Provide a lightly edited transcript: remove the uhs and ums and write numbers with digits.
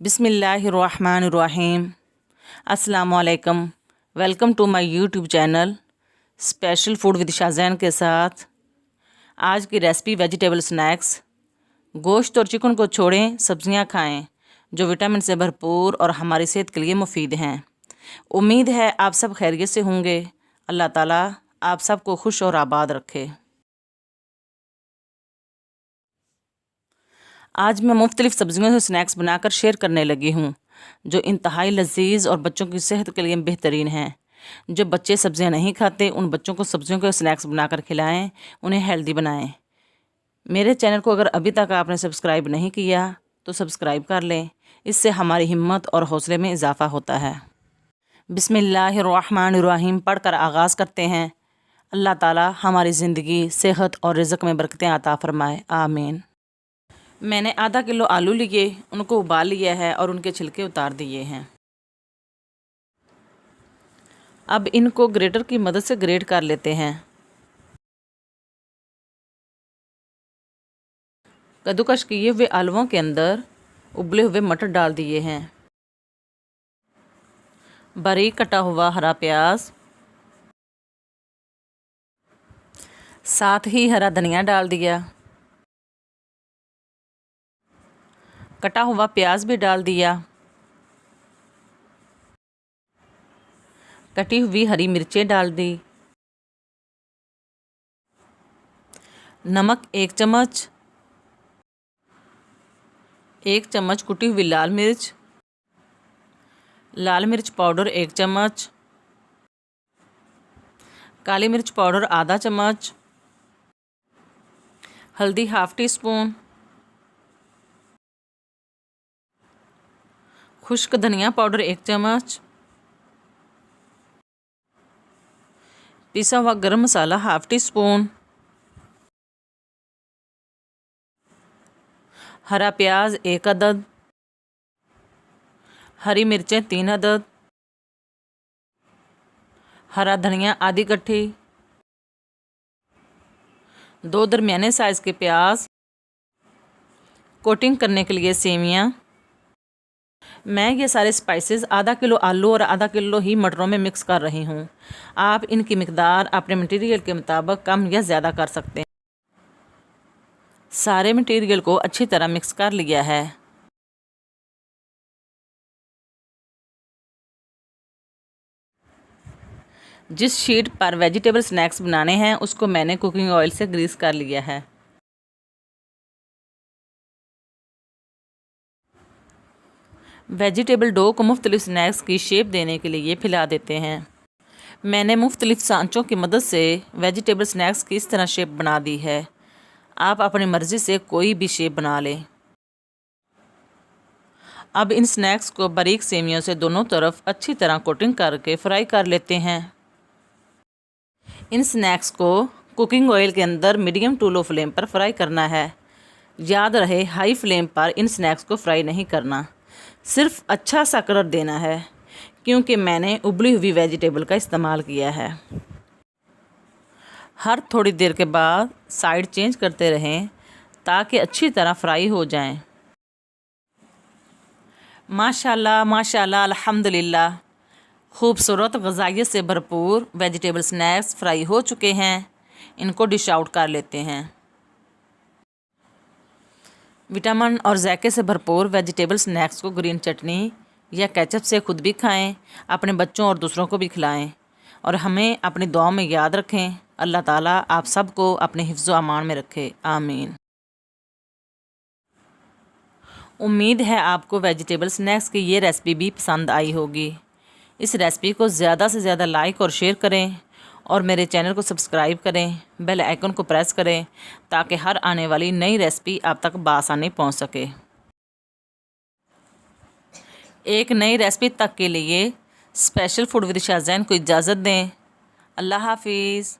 बिस्मिल्लाहिर्रहमानिर्रहीम। अस्सलामुअलैकुम। Welcome to my YouTube channel special food with Shahzain के साथ। आज की रेसिपी वेजिटेबल स्नैक्स। गोश्त और चिकन को छोड़ें, सब्जियां खाएं जो विटामिन से भरपूर और हमारी सेहत के लिए मुफीद हैं। उम्मीद है आप सब खैरियत से होंगे। अल्लाह ताला आप सबको खुश और आबाद रखे। आज मैं मुख्तलिफ़ सब्ज़ियों से स्नैक्स बनाकर शेयर करने लगी हूँ जो इंतहाई लजीज और बच्चों की सेहत के लिए बेहतरीन हैं। जो बच्चे सब्ज़ियाँ नहीं खाते उन बच्चों को सब्ज़ियों के स्नैक्स बनाकर खिलाएं, उन्हें हेल्दी बनाएं। मेरे चैनल को अगर अभी तक आपने सब्सक्राइब नहीं किया तो सब्सक्राइब कर लें, इससे हमारी हिम्मत और हौसले में इजाफ़ा होता है। बिस्मिल्लाहिर्रहमानिर्रहीम पढ़कर आगाज़ करते हैं। अल्लाह ताला हमारी ज़िंदगी, सेहत और रिज़्क़ में बरकतें अता फ़रमाए, आमीन। मैंने आधा किलो आलू लिए, उनको उबाल लिया है और उनके छिलके उतार दिए हैं। अब इनको ग्रेटर की मदद से ग्रेट कर लेते हैं। कद्दूकश किए हुए आलुओं के अंदर उबले हुए मटर डाल दिए हैं। बारीक कटा हुआ हरा प्याज, साथ ही हरा धनिया डाल दिया। कटा हुआ प्याज भी डाल दिया। कटी हुई हरी मिर्चें डाल दी। नमक 1 चम्मच, 1 चम्मच कुटी हुई लाल मिर्च, लाल मिर्च पाउडर 1 चम्मच, काली मिर्च पाउडर आधा चम्मच, हल्दी ½ टीस्पून, खुश्क धनिया पाउडर 1 चम्मच, पिसा हुआ गरम मसाला ½ टीस्पून, हरा प्याज 1 अदद, हरी मिर्चें 3 अदद, हरा धनिया आधी कट्ठी, 2 दरमियाने साइज़ के प्याज, कोटिंग करने के लिए सेवियां। मैं ये सारे स्पाइसेस आधा किलो आलू और आधा किलो ही मटरों में मिक्स कर रही हूँ। आप इनकी मिकदार अपने मटेरियल के मुताबिक कम या ज़्यादा कर सकते हैं। सारे मटेरियल को अच्छी तरह मिक्स कर लिया है। जिस शीट पर वेजिटेबल स्नैक्स बनाने हैं उसको मैंने कुकिंग ऑयल से ग्रीस कर लिया है। वेजिटेबल डो को मुख्तलिफ स्नैक्स की शेप देने के लिए फैला देते हैं। मैंने मुख्तलिफ सांचों की मदद से वेजिटेबल स्नैक्स की इस तरह शेप बना दी है। आप अपनी मर्ज़ी से कोई भी शेप बना लें। अब इन स्नैक्स को बारीक सेवियों से दोनों तरफ अच्छी तरह कोटिंग करके फ्राई कर लेते हैं। इन स्नैक्स को कुकिंग ऑयल के अंदर मीडियम टू लो फ्लेम पर फ्राई करना है। याद रहे हाई फ्लेम पर इन स्नैक्स को फ्राई नहीं करना, सिर्फ अच्छा सा कलर देना है क्योंकि मैंने उबली हुई वेजिटेबल का इस्तेमाल किया है। हर थोड़ी देर के बाद साइड चेंज करते रहें ताकि अच्छी तरह फ्राई हो जाएं। माशाल्लाह माशाल्लाह अल्हम्दुलिल्लाह, खूबसूरत ग़ज़ाइयत से भरपूर वेजिटेबल स्नैक्स फ्राई हो चुके हैं। इनको डिश आउट कर लेते हैं। विटामिन और जायके से भरपूर वेजिटेबल स्नैक्स को ग्रीन चटनी या केचप से खुद भी खाएं, अपने बच्चों और दूसरों को भी खिलाएं और हमें अपनी दुआओं में याद रखें। अल्लाह ताला आप सबको अपने हिफ्ज़ व अमान में रखे, आमीन। उम्मीद है आपको वेजिटेबल स्नैक्स की ये रेसिपी भी पसंद आई होगी। इस रेसिपी को ज़्यादा से ज़्यादा लाइक और शेयर करें और मेरे चैनल को सब्सक्राइब करें, बेल आइकन को प्रेस करें ताकि हर आने वाली नई रेसिपी आप तक बआसानी पहुंच सके। एक नई रेसिपी तक के लिए स्पेशल फूड विद शाहज़ैन को इजाज़त दें। अल्लाह हाफिज़।